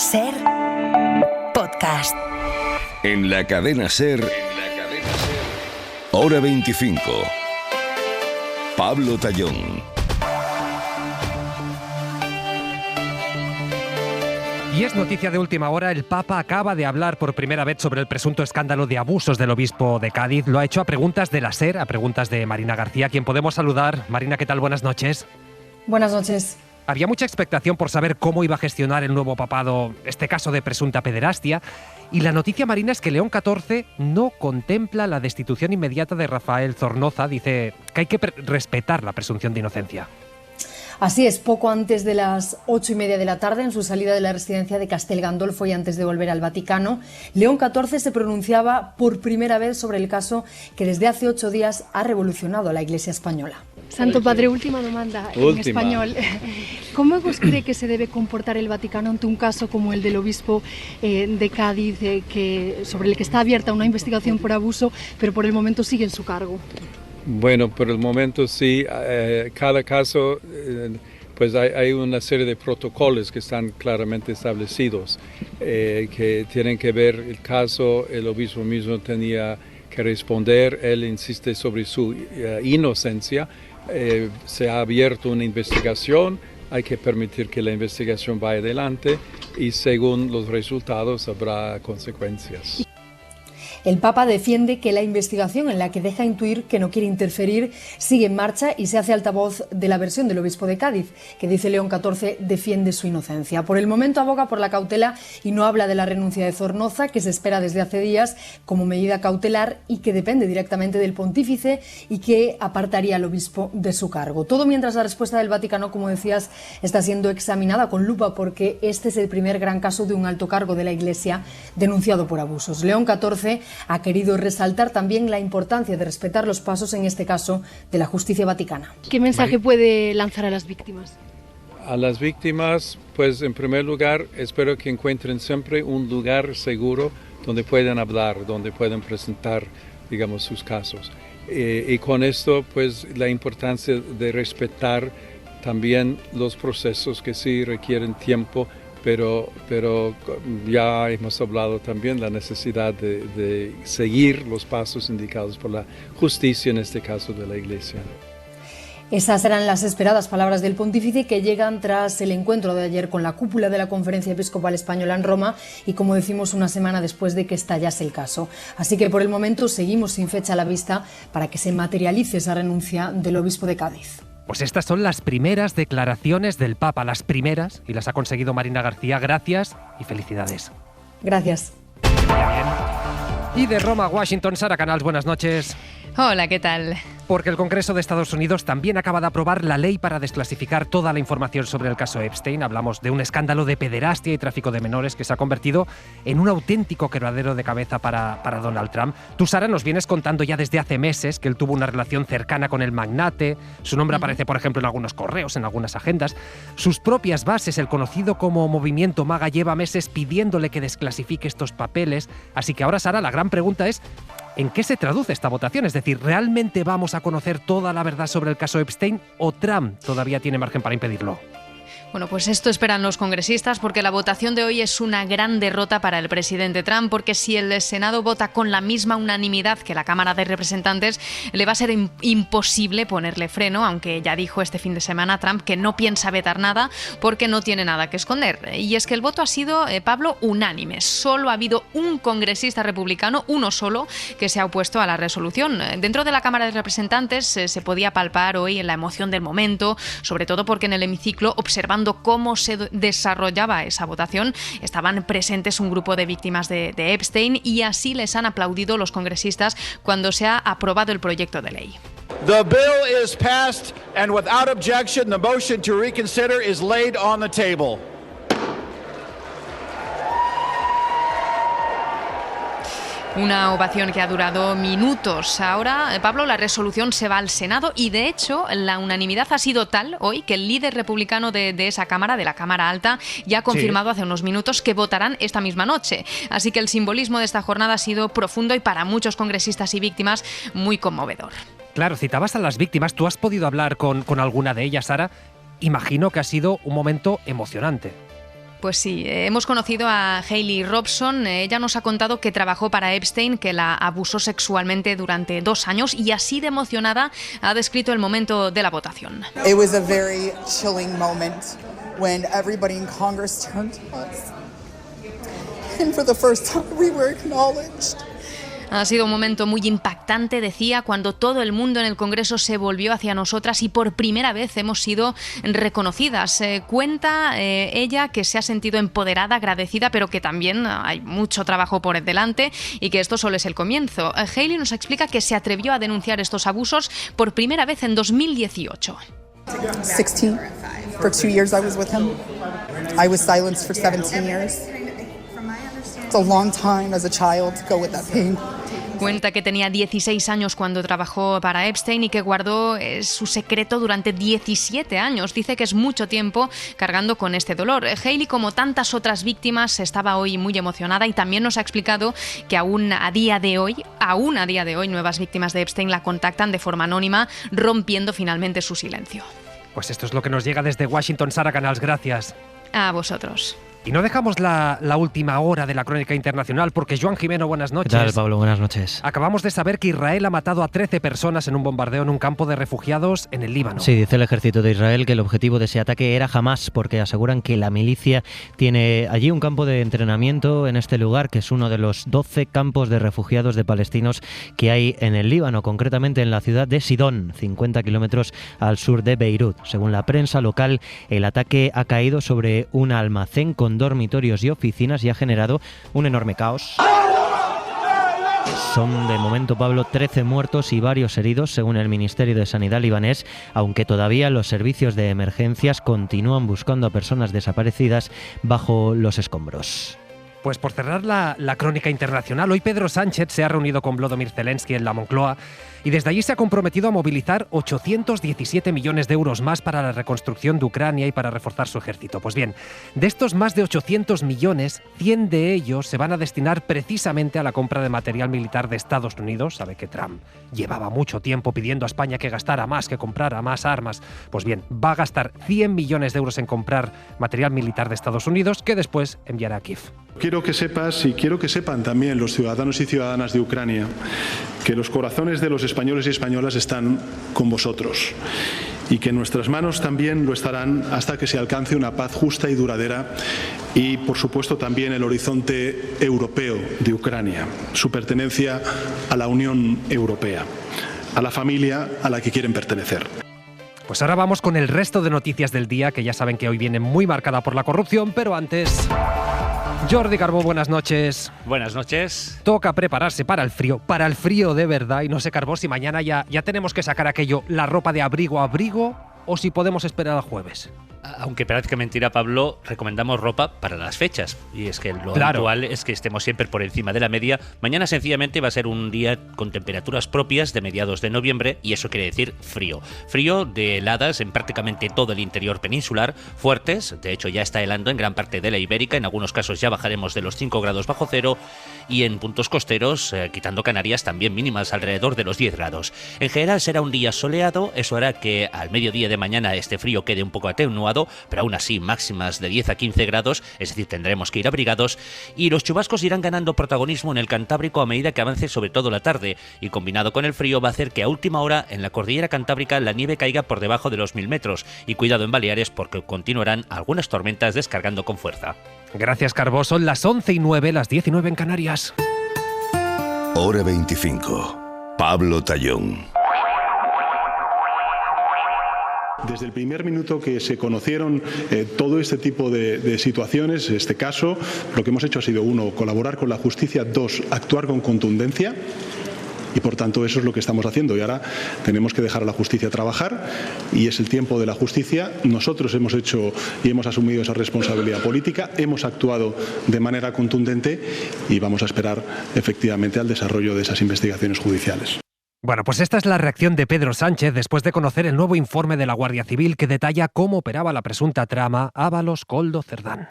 SER Podcast. En la cadena SER, Hora 25. Pablo Tallón. Y es noticia de última hora, el Papa acaba de hablar por primera vez sobre el presunto escándalo de abusos del obispo de Cádiz. Lo ha hecho a preguntas de la SER, a preguntas de Marina García, quien podemos saludar. Marina, ¿qué tal? Buenas noches. Buenas noches. Había mucha expectación por saber cómo iba a gestionar el nuevo papado este caso de presunta pederastia. Y la noticia, Marina, es que León XIV no contempla la destitución inmediata de Rafael Zornoza. Dice que hay que respetar la presunción de inocencia. Así es, poco antes de las 8:30 de la tarde, en su salida de la residencia de Castel Gandolfo y antes de volver al Vaticano, León XIV se pronunciaba por primera vez sobre el caso que desde hace 8 días ha revolucionado a la Iglesia española. Santo Padre, última demanda en español. ¿Cómo vos cree que se debe comportar el Vaticano ante un caso como el del obispo de Cádiz, sobre el que está abierta una investigación por abuso, pero por el momento sigue en su cargo? Bueno, por el momento sí. Cada caso, pues hay una serie de protocolos que están claramente establecidos, que tienen que ver el caso. El obispo mismo tenía que responder. Él insiste sobre su inocencia. Se ha abierto una investigación, hay que permitir que la investigación vaya adelante y según los resultados habrá consecuencias. El Papa defiende que la investigación, en la que deja intuir que no quiere interferir, sigue en marcha y se hace altavoz de la versión del obispo de Cádiz, que dice León XIV defiende su inocencia. Por el momento aboga por la cautela y no habla de la renuncia de Zornoza, que se espera desde hace días como medida cautelar y que depende directamente del pontífice y que apartaría al obispo de su cargo. Todo mientras la respuesta del Vaticano, como decías, está siendo examinada con lupa porque este es el primer gran caso de un alto cargo de la Iglesia denunciado por abusos. León XIV ha querido resaltar también la importancia de respetar los pasos, en este caso, de la justicia vaticana. ¿Qué mensaje puede lanzar a las víctimas? A las víctimas, pues en primer lugar, espero que encuentren siempre un lugar seguro donde puedan hablar, donde puedan presentar, digamos, sus casos. Y con esto, pues la importancia de respetar también los procesos que sí requieren tiempo, pero ya hemos hablado también de la necesidad de seguir los pasos indicados por la justicia, en este caso de la Iglesia. Esas eran las esperadas palabras del pontífice, que llegan tras el encuentro de ayer con la cúpula de la Conferencia Episcopal Española en Roma y, como decimos, una semana después de que estallase el caso. Así que por el momento seguimos sin fecha a la vista para que se materialice esa renuncia del obispo de Cádiz. Pues estas son las primeras declaraciones del Papa, las primeras, y las ha conseguido Marina García. Gracias y felicidades. Gracias. Y de Roma a Washington, Sara Canals, buenas noches. Hola, ¿qué tal? Porque el Congreso de Estados Unidos también acaba de aprobar la ley para desclasificar toda la información sobre el caso Epstein. Hablamos de un escándalo de pederastia y tráfico de menores que se ha convertido en un auténtico quebradero de cabeza para Donald Trump. Tú, Sara, nos vienes contando ya desde hace meses que él tuvo una relación cercana con el magnate. Su nombre aparece, por ejemplo, en algunos correos, en algunas agendas. Sus propias bases, el conocido como Movimiento MAGA, lleva meses pidiéndole que desclasifique estos papeles. Así que ahora, Sara, la gran pregunta es: ¿en qué se traduce esta votación? Es decir, ¿realmente vamos a conocer toda la verdad sobre el caso Epstein o Trump todavía tiene margen para impedirlo? Bueno, pues esto esperan los congresistas, porque la votación de hoy es una gran derrota para el presidente Trump, porque si el Senado vota con la misma unanimidad que la Cámara de Representantes, le va a ser imposible ponerle freno, aunque ya dijo este fin de semana Trump que no piensa vetar nada porque no tiene nada que esconder. Y es que el voto ha sido, Pablo, unánime. Solo ha habido un congresista republicano, uno solo, que se ha opuesto a la resolución. Dentro de la Cámara de Representantes se podía palpar hoy la emoción del momento, sobre todo porque en el hemiciclo, observando cómo se desarrollaba esa votación, estaban presentes un grupo de víctimas de Epstein, y así les han aplaudido los congresistas cuando se ha aprobado el proyecto de ley. The bill is passed, and without objection, the motion to reconsider is laid on the table. Una ovación que ha durado minutos. Ahora, Pablo, la resolución se va al Senado y, de hecho, la unanimidad ha sido tal hoy que el líder republicano de esa Cámara, de la Cámara Alta, ya ha confirmado hace unos minutos que votarán esta misma noche. Así que el simbolismo de esta jornada ha sido profundo y para muchos congresistas y víctimas muy conmovedor. Claro, citabas a las víctimas. ¿Tú has podido hablar con alguna de ellas, Sara? Imagino que ha sido un momento emocionante. Pues sí, hemos conocido a Hayley Robson. Ella nos ha contado que trabajó para Epstein, que la abusó sexualmente durante 2 años y así de emocionada ha descrito el momento de la votación. It was a very chilling moment when everybody in Congress turned to us. And for the first time we were acknowledged. Ha sido un momento muy impactante, decía, cuando todo el mundo en el Congreso se volvió hacia nosotras y por primera vez hemos sido reconocidas. Cuenta ella que se ha sentido empoderada, agradecida, pero que también hay mucho trabajo por delante y que esto solo es el comienzo. Hayley nos explica que se atrevió a denunciar estos abusos por primera vez en 2018. 16. For 2 years I was with him. I was silenced for 17 years. It's a long time as a child to go with that pain. Cuenta que tenía 16 años cuando trabajó para Epstein y que guardó su secreto durante 17 años. Dice que es mucho tiempo cargando con este dolor. Hayley, como tantas otras víctimas, estaba hoy muy emocionada y también nos ha explicado que aún a día de hoy, nuevas víctimas de Epstein la contactan de forma anónima, rompiendo finalmente su silencio. Pues esto es lo que nos llega desde Washington. Sara Canals, gracias. A vosotros. Y no dejamos la última hora de la crónica internacional porque, Joan Jimeno, buenas noches. ¿Qué tal, Pablo? Buenas noches. Acabamos de saber que Israel ha matado a 13 personas en un bombardeo en un campo de refugiados en el Líbano. Sí, dice el ejército de Israel que el objetivo de ese ataque era Hamás, porque aseguran que la milicia tiene allí un campo de entrenamiento en este lugar, que es uno de los 12 campos de refugiados de palestinos que hay en el Líbano, concretamente en la ciudad de Sidón, 50 kilómetros al sur de Beirut. Según la prensa local, el ataque ha caído sobre un almacén con dormitorios y oficinas y ha generado un enorme caos. Son de momento, Pablo, 13 muertos y varios heridos, según el Ministerio de Sanidad libanés, aunque todavía los servicios de emergencias continúan buscando a personas desaparecidas bajo los escombros. Pues por cerrar la crónica internacional, hoy Pedro Sánchez se ha reunido con Volodymyr Zelensky en la Moncloa y desde allí se ha comprometido a movilizar 817 millones de euros más para la reconstrucción de Ucrania y para reforzar su ejército. Pues bien, de estos más de 800 millones, 100 de ellos se van a destinar precisamente a la compra de material militar de Estados Unidos. Sabe que Trump llevaba mucho tiempo pidiendo a España que gastara más, que comprara más armas. Pues bien, va a gastar 100 millones de euros en comprar material militar de Estados Unidos que después enviará a Kiev. Quiero que sepas y quiero que sepan también los ciudadanos y ciudadanas de Ucrania que los corazones de los españoles y españolas están con vosotros y que nuestras manos también lo estarán hasta que se alcance una paz justa y duradera y, por supuesto, también el horizonte europeo de Ucrania, su pertenencia a la Unión Europea, a la familia a la que quieren pertenecer. Pues ahora vamos con el resto de noticias del día, que ya saben que hoy viene muy marcada por la corrupción, pero antes... Jordi Carbó, buenas noches. Buenas noches. Toca prepararse para el frío de verdad. Y no sé, Carbó, si mañana ya tenemos que sacar aquello, la ropa de abrigo a abrigo, o si podemos esperar al jueves. Aunque parezca mentira, Pablo, recomendamos ropa para las fechas. Y es que lo habitual es que estemos siempre por encima de la media. Mañana sencillamente va a ser un día con temperaturas propias de mediados de noviembre y eso quiere decir frío. Frío de heladas en prácticamente todo el interior peninsular, fuertes, de hecho ya está helando en gran parte de la Ibérica, en algunos casos ya bajaremos de los 5 grados bajo cero y en puntos costeros, quitando Canarias, también mínimas alrededor de los 10 grados. En general será un día soleado, eso hará que al mediodía de mañana este frío quede un poco atenuado, pero aún así máximas de 10 a 15 grados, es decir, tendremos que ir abrigados, y los chubascos irán ganando protagonismo en el Cantábrico a medida que avance sobre todo la tarde, y combinado con el frío va a hacer que a última hora en la cordillera Cantábrica la nieve caiga por debajo de los 1000 metros, y cuidado en Baleares porque continuarán algunas tormentas descargando con fuerza. Gracias, Carbó. Son las 11:09, las 10:09 en Canarias. Hora 25. Pablo Tallón. Desde el primer minuto que se conocieron todo este tipo de situaciones, este caso, lo que hemos hecho ha sido, 1, colaborar con la justicia, 2, actuar con contundencia. Y por tanto eso es lo que estamos haciendo y ahora tenemos que dejar a la justicia trabajar y es el tiempo de la justicia. Nosotros hemos hecho y hemos asumido esa responsabilidad política, hemos actuado de manera contundente y vamos a esperar efectivamente al desarrollo de esas investigaciones judiciales. Bueno, pues esta es la reacción de Pedro Sánchez después de conocer el nuevo informe de la Guardia Civil que detalla cómo operaba la presunta trama Ábalos-Koldo-Cerdán.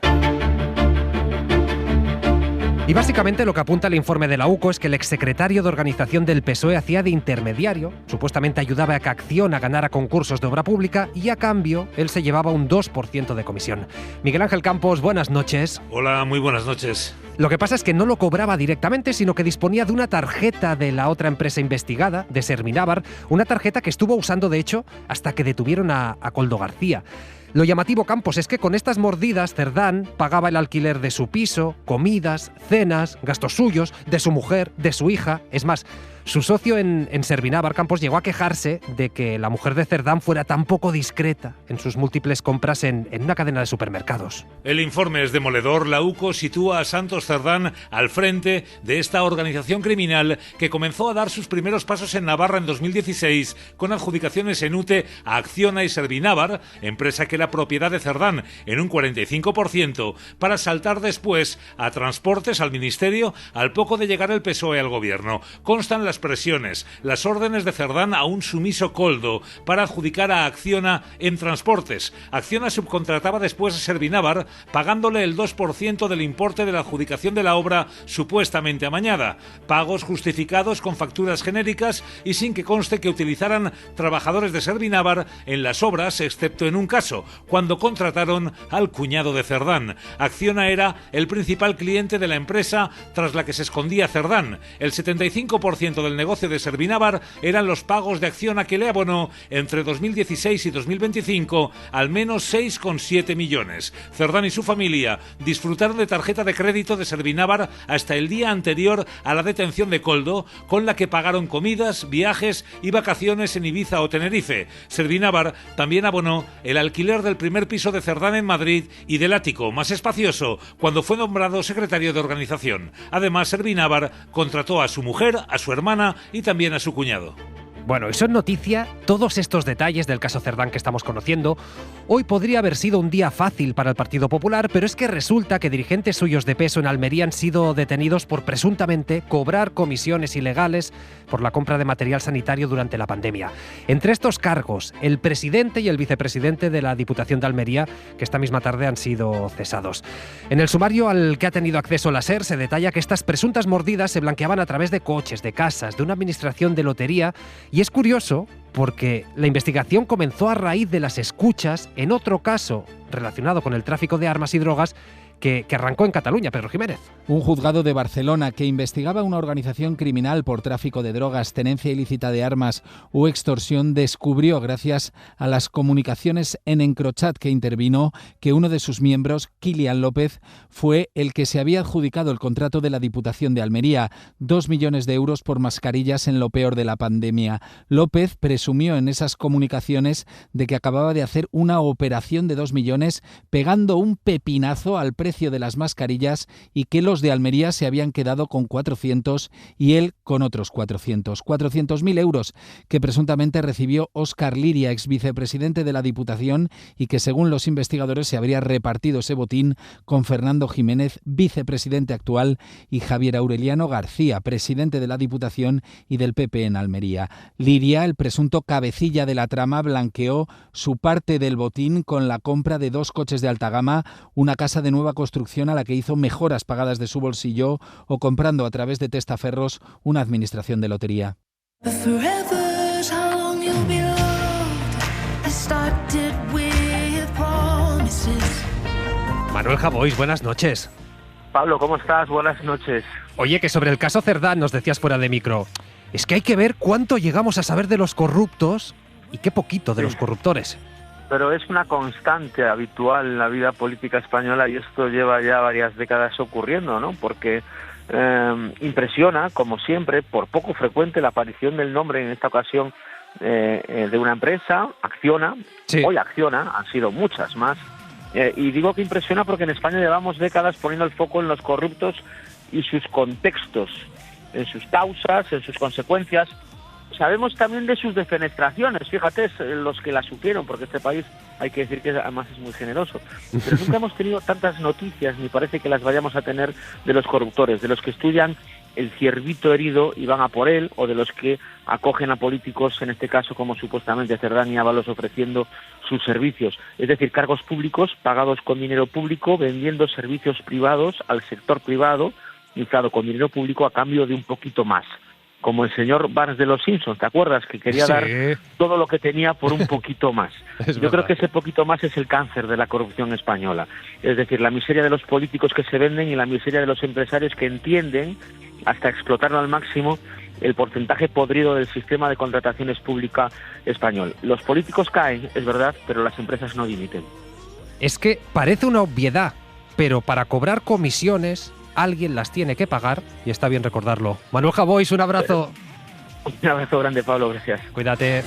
Y básicamente lo que apunta el informe de la UCO es que el exsecretario de Organización del PSOE hacía de intermediario, supuestamente ayudaba a que Acciona ganara concursos de obra pública y a cambio él se llevaba un 2% de comisión. Miguel Ángel Campos, buenas noches. Hola, muy buenas noches. Lo que pasa es que no lo cobraba directamente, sino que disponía de una tarjeta de la otra empresa investigada, de Servinávar, una tarjeta que estuvo usando de hecho hasta que detuvieron a Koldo García. Lo llamativo, Campos, es que con estas mordidas Cerdán pagaba el alquiler de su piso, comidas, cenas, gastos suyos, de su mujer, de su hija. Es más, su socio en Servinávar, Campos, llegó a quejarse de que la mujer de Cerdán fuera tan poco discreta en sus múltiples compras en una cadena de supermercados. El informe es demoledor. La UCO sitúa a Santos Cerdán al frente de esta organización criminal que comenzó a dar sus primeros pasos en Navarra en 2016 con adjudicaciones en UTE a Acciona y Servinávar, empresa que era propiedad de Cerdán en un 45%, para saltar después a Transportes, al Ministerio, al poco de llegar el PSOE al gobierno. Constan las presiones, las órdenes de Cerdán a un sumiso Koldo para adjudicar a Acciona en Transportes. Acciona subcontrataba después a Servinávar pagándole el 2% del importe de la adjudicación de la obra supuestamente amañada. Pagos justificados con facturas genéricas y sin que conste que utilizaran trabajadores de Servinávar en las obras, excepto en un caso, cuando contrataron al cuñado de Cerdán. Acciona era el principal cliente de la empresa tras la que se escondía Cerdán. El 75% del negocio de Servinávar eran los pagos de Acciona que le abonó entre 2016 y 2025 al menos 6,7 millones. Cerdán y su familia disfrutaron de tarjeta de crédito de Servinávar hasta el día anterior a la detención de Koldo, con la que pagaron comidas, viajes y vacaciones en Ibiza o Tenerife. Servinávar también abonó el alquiler del primer piso de Cerdán en Madrid y del ático, más espacioso, cuando fue nombrado secretario de organización. Además, Servinávar contrató a su mujer, a su hermana y también a su cuñado. Bueno, eso es noticia, todos estos detalles del caso Cerdán que estamos conociendo. Hoy podría haber sido un día fácil para el Partido Popular, pero es que resulta que dirigentes suyos de peso en Almería han sido detenidos por presuntamente cobrar comisiones ilegales por la compra de material sanitario durante la pandemia. Entre estos cargos, el presidente y el vicepresidente de la Diputación de Almería, que esta misma tarde han sido cesados. En el sumario al que ha tenido acceso la SER se detalla que estas presuntas mordidas se blanqueaban a través de coches, de casas, de una administración de lotería. Y es curioso porque la investigación comenzó a raíz de las escuchas en otro caso relacionado con el tráfico de armas y drogas que arrancó en Cataluña, Pedro Jiménez. Un juzgado de Barcelona que investigaba una organización criminal por tráfico de drogas, tenencia ilícita de armas o extorsión descubrió, gracias a las comunicaciones en Encrochat que intervino, que uno de sus miembros, Kilian López, fue el que se había adjudicado el contrato de la Diputación de Almería, 2 millones de euros por mascarillas en lo peor de la pandemia. López presumió en esas comunicaciones de que acababa de hacer una operación de 2 millones pegando un pepinazo al precio de las mascarillas y que los de Almería se habían quedado con 400 y él con otros 400. 400.000 euros que presuntamente recibió Óscar Liria, ex vicepresidente de la Diputación, y que según los investigadores se habría repartido ese botín con Fernando Jiménez, vicepresidente actual, y Javier Aureliano García, presidente de la Diputación y del PP en Almería. Liria, el presunto cabecilla de la trama, blanqueó su parte del botín con la compra de 2 coches de alta gama, una casa de nueva construcción a la que hizo mejoras pagadas de su bolsillo o comprando a través de testaferros una administración de lotería. Manuel Javois, buenas noches. Pablo, ¿cómo estás? Buenas noches. Oye, que sobre el caso Cerdán nos decías fuera de micro, es que hay que ver cuánto llegamos a saber de los corruptos y qué poquito de los corruptores. Pero es una constante habitual en la vida política española y esto lleva ya varias décadas ocurriendo, ¿no? Porque impresiona, como siempre, por poco frecuente la aparición del nombre, en esta ocasión, de una empresa, Acciona. Sí. Hoy Acciona, han sido muchas más. Y digo que impresiona porque en España llevamos décadas poniendo el foco en los corruptos y sus contextos, en sus causas, en sus consecuencias. Sabemos también de sus defenestraciones, fíjate, los que las sufrieron, porque este país, hay que decir que además es muy generoso. Pero nunca hemos tenido tantas noticias, ni parece que las vayamos a tener, de los corruptores, de los que estudian el ciervito herido y van a por él, o de los que acogen a políticos, en este caso como supuestamente Cerdán y Ábalos, ofreciendo sus servicios. Es decir, cargos públicos pagados con dinero público, vendiendo servicios privados al sector privado, inflado con dinero público a cambio de un poquito más. Como el señor Barnes de los Simpsons, ¿te acuerdas? Que quería dar todo lo que tenía por un poquito más. Yo creo que ese poquito más es el cáncer de la corrupción española. Es decir, la miseria de los políticos que se venden y la miseria de los empresarios que entienden, hasta explotarlo al máximo, el porcentaje podrido del sistema de contrataciones pública español. Los políticos caen, es verdad, pero las empresas no dimiten. Es que parece una obviedad, pero para cobrar comisiones alguien las tiene que pagar y está bien recordarlo. Manuel Javois, un abrazo. Un abrazo grande, Pablo, gracias. Cuídate.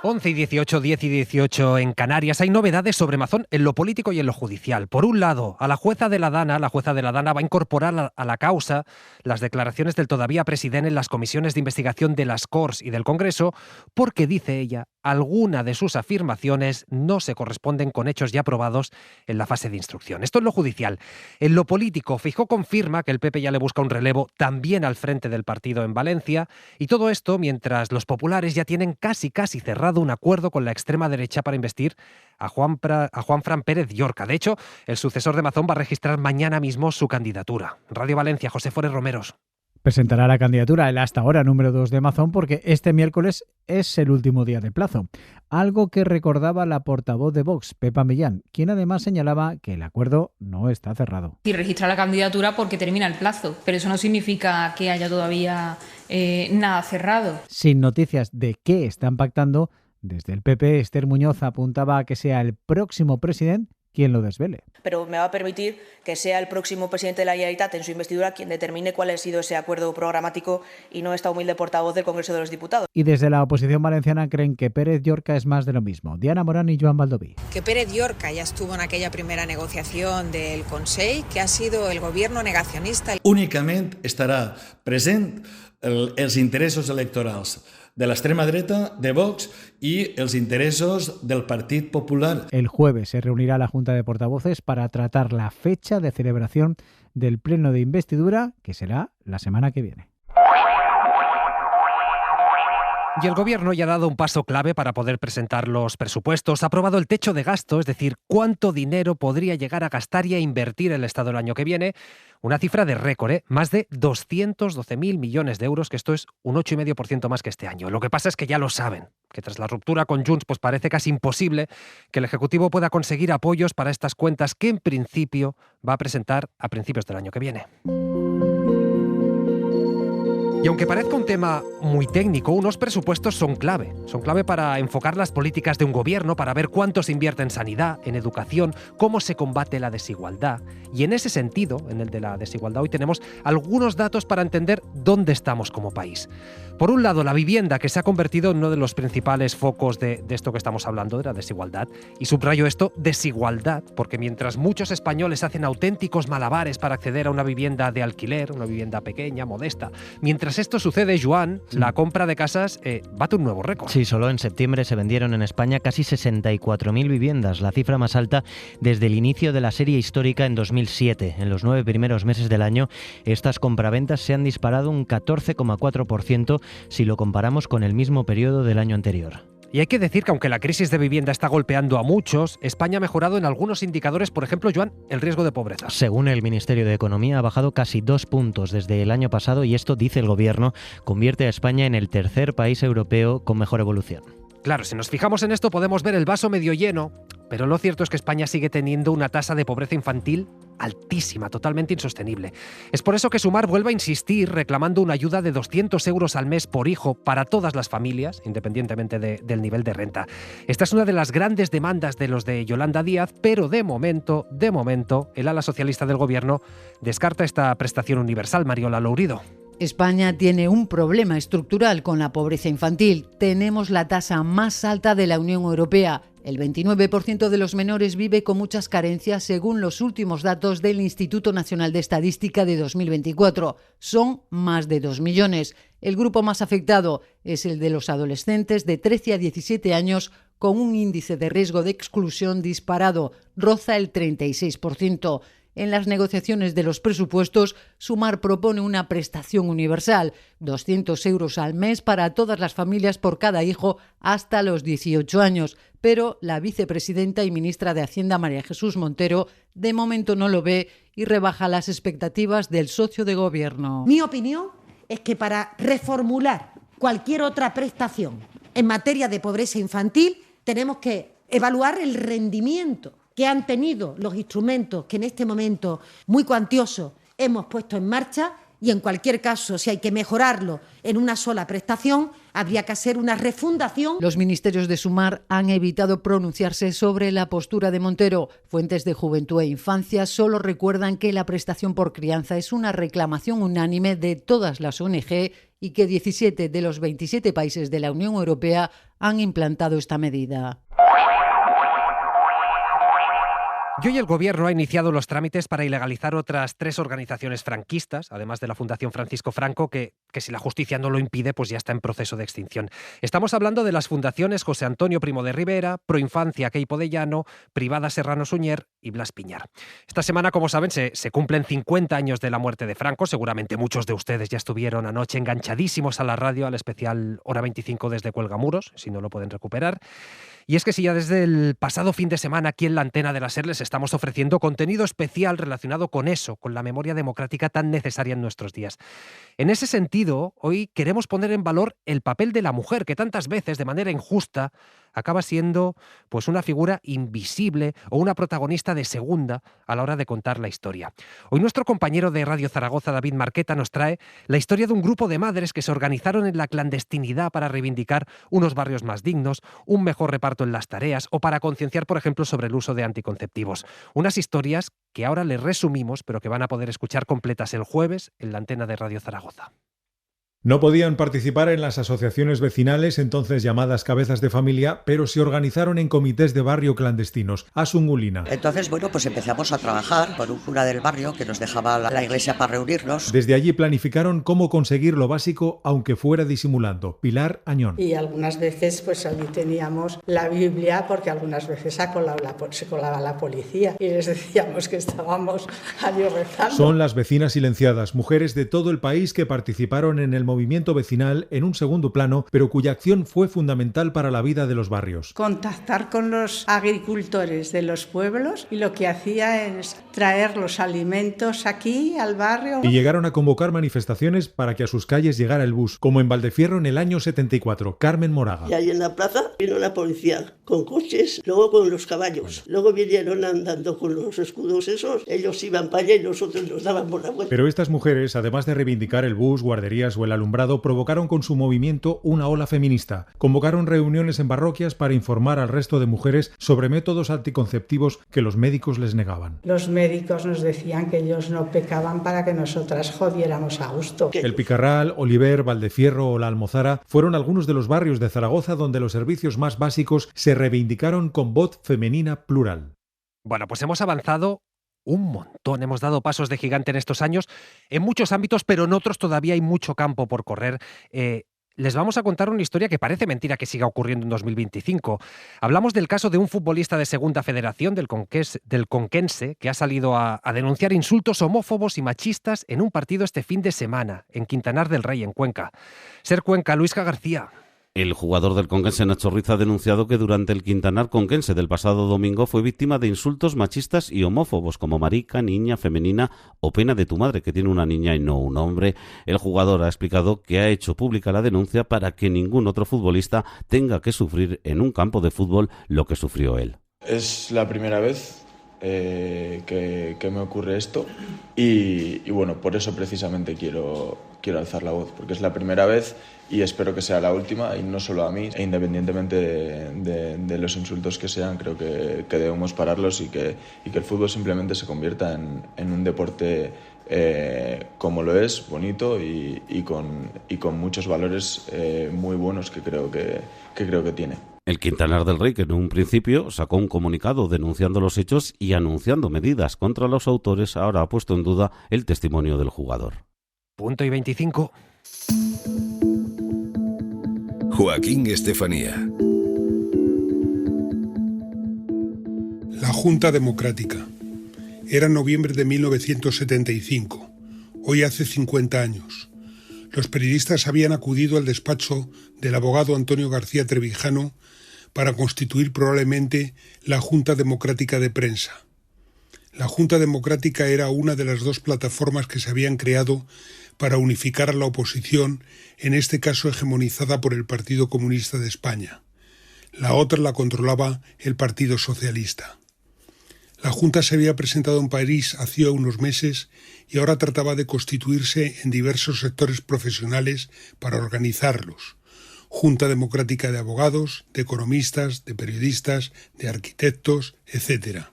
11 y 18, 10 y 18 en Canarias. Hay novedades sobre Mazón en lo político y en lo judicial. Por un lado, a la jueza de la Dana va a incorporar a la causa las declaraciones del todavía presidente en las comisiones de investigación de las Corts y del Congreso, porque, dice ella, alguna de sus afirmaciones no se corresponden con hechos ya probados en la fase de instrucción. Esto es lo judicial. En lo político, Feijóo confirma que el PP ya le busca un relevo también al frente del partido en Valencia, y todo esto mientras los populares ya tienen casi cerrado un acuerdo con la extrema derecha para investir a Juanfran Pérez Llorca. De hecho, el sucesor de Mazón va a registrar mañana mismo su candidatura. Radio Valencia, José Forés Romeros. Presentará la candidatura el hasta ahora número 2 de Mazón porque este miércoles es el último día de plazo. Algo que recordaba la portavoz de Vox, Pepa Millán, quien además señalaba que el acuerdo no está cerrado. Y registra la candidatura porque termina el plazo, pero eso no significa que haya todavía nada cerrado. Sin noticias de qué están pactando, desde el PP Esther Muñoz apuntaba a que sea el próximo presidente quien lo desvele. Pero me va a permitir que sea el próximo presidente de la Generalitat en su investidura quien determine cuál ha sido ese acuerdo programático y no esta humilde portavoz del Congreso de los Diputados. Y desde la oposición valenciana creen que Pérez Llorca es más de lo mismo. Diana Morán y Joan Baldoví. Que Pérez Llorca ya estuvo en aquella primera negociación del Consell, que ha sido el gobierno negacionista. Únicament estarà present els interessos electorals de l'extrema dreta, de Vox y els interessos del Partit Popular. El jueves se reunirá la Junta de Portavoces para tratar la fecha de celebración del pleno de investidura, que será la semana que viene. Y el Gobierno ya ha dado un paso clave para poder presentar los presupuestos. Ha aprobado el techo de gasto, es decir, cuánto dinero podría llegar a gastar y a invertir el Estado el año que viene. Una cifra de récord, más de 212.000 millones de euros, que esto es un 8,5% más que este año. Lo que pasa es que ya lo saben, que tras la ruptura con Junts pues parece casi imposible que el Ejecutivo pueda conseguir apoyos para estas cuentas que en principio va a presentar a principios del año que viene. Y aunque parezca un tema muy técnico, unos presupuestos son clave. Son clave para enfocar las políticas de un gobierno, para ver cuánto se invierte en sanidad, en educación, cómo se combate la desigualdad. Y en ese sentido, en el de la desigualdad, hoy tenemos algunos datos para entender dónde estamos como país. Por un lado, la vivienda, que se ha convertido en uno de los principales focos de esto que estamos hablando, de la desigualdad. Y subrayo esto, desigualdad, porque mientras muchos españoles hacen auténticos malabares para acceder a una vivienda de alquiler, una vivienda pequeña, modesta, mientras esto sucede, Joan, la compra de casas bate un nuevo récord. Sí, solo en septiembre se vendieron en España casi 64.000 viviendas, la cifra más alta desde el inicio de la serie histórica en 2007. En los 9 primeros meses del año, estas compraventas se han disparado un 14,4% si lo comparamos con el mismo periodo del año anterior. Y hay que decir que aunque la crisis de vivienda está golpeando a muchos, España ha mejorado en algunos indicadores, por ejemplo, Joan, el riesgo de pobreza. Según el Ministerio de Economía, ha bajado casi 2 puntos desde el año pasado y esto, dice el Gobierno, convierte a España en el tercer país europeo con mejor evolución. Claro, si nos fijamos en esto podemos ver el vaso medio lleno, pero lo cierto es que España sigue teniendo una tasa de pobreza infantil altísima, totalmente insostenible. Es por eso que Sumar vuelve a insistir reclamando una ayuda de 200 euros al mes por hijo para todas las familias, independientemente del nivel de renta. Esta es una de las grandes demandas de los de Yolanda Díaz, pero de momento, el ala socialista del Gobierno descarta esta prestación universal. Mariola Lourido. España tiene un problema estructural con la pobreza infantil. Tenemos la tasa más alta de la Unión Europea. El 29% de los menores vive con muchas carencias según los últimos datos del Instituto Nacional de Estadística de 2024. Son más de 2 millones. El grupo más afectado es el de los adolescentes de 13 a 17 años con un índice de riesgo de exclusión disparado, roza el 36%. En las negociaciones de los presupuestos, Sumar propone una prestación universal, 200 euros al mes para todas las familias por cada hijo hasta los 18 años. Pero la vicepresidenta y ministra de Hacienda, María Jesús Montero, de momento no lo ve y rebaja las expectativas del socio de gobierno. Mi opinión es que para reformular cualquier otra prestación en materia de pobreza infantil tenemos que evaluar el rendimiento que han tenido los instrumentos que en este momento muy cuantiosos hemos puesto en marcha y en cualquier caso, si hay que mejorarlo en una sola prestación, habría que hacer una refundación. Los ministerios de Sumar han evitado pronunciarse sobre la postura de Montero. Fuentes de Juventud e Infancia solo recuerdan que la prestación por crianza es una reclamación unánime de todas las ONG y que 17 de los 27 países de la Unión Europea han implantado esta medida. Y hoy el Gobierno ha iniciado los trámites para ilegalizar otras 3 organizaciones franquistas, además de la Fundación Francisco Franco, que si la justicia no lo impide, pues ya está en proceso de extinción. Estamos hablando de las fundaciones José Antonio Primo de Rivera, Proinfancia Queipo de Llano, Privada Serrano Suñer y Blas Piñar. Esta semana, como saben, se cumplen 50 años de la muerte de Franco. Seguramente muchos de ustedes ya estuvieron anoche enganchadísimos a la radio, al especial Hora 25 desde Cuelgamuros, si no lo pueden recuperar. Y es que si ya desde el pasado fin de semana aquí en la antena de la SER les estamos ofreciendo contenido especial relacionado con eso, con la memoria democrática tan necesaria en nuestros días. En ese sentido, hoy queremos poner en valor el papel de la mujer, que tantas veces, de manera injusta, acaba siendo pues una figura invisible o una protagonista de segunda a la hora de contar la historia. Hoy nuestro compañero de Radio Zaragoza, David Marqueta, nos trae la historia de un grupo de madres que se organizaron en la clandestinidad para reivindicar unos barrios más dignos, un mejor reparto en las tareas o para concienciar, por ejemplo, sobre el uso de anticonceptivos. Unas historias que ahora les resumimos, pero que van a poder escuchar completas el jueves en la antena de Radio Zaragoza. No podían participar en las asociaciones vecinales, entonces llamadas cabezas de familia, pero se organizaron en comités de barrio clandestinos. Asungulina. Entonces, pues empezamos a trabajar con un cura del barrio que nos dejaba la iglesia para reunirnos. Desde allí planificaron cómo conseguir lo básico, aunque fuera disimulando. Pilar Añón. Y algunas veces, allí teníamos la Biblia, porque algunas veces se colaba la policía y les decíamos que estábamos allí rezando. Son las vecinas silenciadas, mujeres de todo el país que participaron en el movimiento vecinal en un segundo plano, pero cuya acción fue fundamental para la vida de los barrios. Contactar con los agricultores de los pueblos y lo que hacía es traer los alimentos aquí al barrio. Y llegaron a convocar manifestaciones para que a sus calles llegara el bus, como en Valdefierro en el año 74. Carmen Moraga. Y ahí en la plaza vino la policía con coches, luego con los caballos. Luego vinieron andando con los escudos esos. Ellos iban para allá y nosotros nos dábamos la vuelta. Pero estas mujeres, además de reivindicar el bus, guarderías o el alumbrado, provocaron con su movimiento una ola feminista. Convocaron reuniones en parroquias para informar al resto de mujeres sobre métodos anticonceptivos que los médicos les negaban. Los médicos nos decían que ellos no pecaban para que nosotras jodiéramos a gusto. El Picarral, Oliver, Valdefierro o la Almozara fueron algunos de los barrios de Zaragoza donde los servicios más básicos se reivindicaron con voz femenina plural. Bueno, pues hemos avanzado un montón, hemos dado pasos de gigante en estos años, en muchos ámbitos, pero en otros todavía hay mucho campo por correr. Les vamos a contar una historia que parece mentira que siga ocurriendo en 2025. Hablamos del caso de un futbolista de Segunda Federación, del Conquense, que ha salido a denunciar insultos homófobos y machistas en un partido este fin de semana, en Quintanar del Rey, en Cuenca. Ser Cuenca, Luisca García. El jugador del Conquense, Nacho Ruiz, ha denunciado que durante el Quintanar Conquense del pasado domingo fue víctima de insultos machistas y homófobos como marica, niña, femenina o pena de tu madre, que tiene una niña y no un hombre. El jugador ha explicado que ha hecho pública la denuncia para que ningún otro futbolista tenga que sufrir en un campo de fútbol lo que sufrió él. Es la primera vez que me ocurre esto y bueno, por eso precisamente quiero alzar la voz, porque es la primera vez y espero que sea la última, y no solo a mí, e independientemente de los insultos que sean, creo que debemos pararlos y que el fútbol simplemente se convierta en un deporte como lo es, bonito y con muchos valores muy buenos que creo que tiene. El Quintanar del Rey, que en un principio sacó un comunicado denunciando los hechos y anunciando medidas contra los autores, ahora ha puesto en duda el testimonio del jugador. Punto y 25. Joaquín Estefanía. La Junta Democrática. Era noviembre de 1975, hoy hace 50 años. Los periodistas habían acudido al despacho del abogado Antonio García Trevijano para constituir probablemente la Junta Democrática de Prensa. La Junta Democrática era una de las dos plataformas que se habían creado para unificar a la oposición, en este caso hegemonizada por el Partido Comunista de España. La otra la controlaba el Partido Socialista. La Junta se había presentado en París hacía unos meses y ahora trataba de constituirse en diversos sectores profesionales para organizarlos. Junta Democrática de Abogados, de Economistas, de Periodistas, de Arquitectos, etc.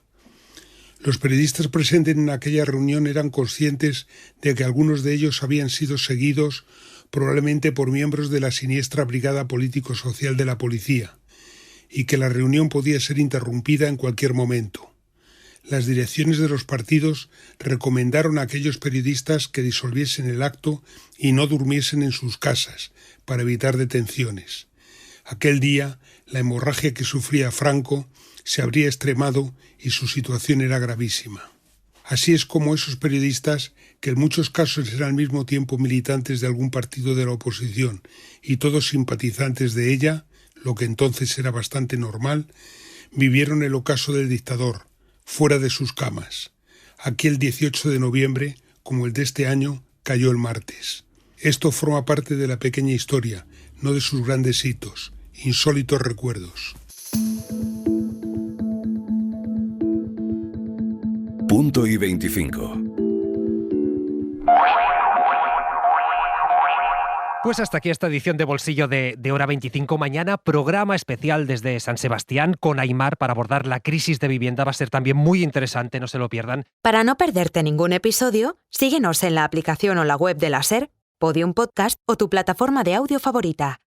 Los periodistas presentes en aquella reunión eran conscientes de que algunos de ellos habían sido seguidos probablemente por miembros de la siniestra brigada político-social de la policía y que la reunión podía ser interrumpida en cualquier momento. Las direcciones de los partidos recomendaron a aquellos periodistas que disolviesen el acto y no durmiesen en sus casas para evitar detenciones. Aquel día, la hemorragia que sufría Franco se habría extremado y su situación era gravísima. Así es como esos periodistas, que en muchos casos eran al mismo tiempo militantes de algún partido de la oposición y todos simpatizantes de ella, lo que entonces era bastante normal, vivieron el ocaso del dictador, fuera de sus camas. Aquel 18 de noviembre, como el de este año, cayó el martes. Esto forma parte de la pequeña historia, no de sus grandes hitos, insólitos recuerdos. Punto y 25. Pues hasta aquí esta edición de Bolsillo de Hora 25. Mañana, programa especial desde San Sebastián con Aimar para abordar la crisis de vivienda. Va a ser también muy interesante, no se lo pierdan. Para no perderte ningún episodio, síguenos en la aplicación o la web de la SER, Podium Podcast o tu plataforma de audio favorita.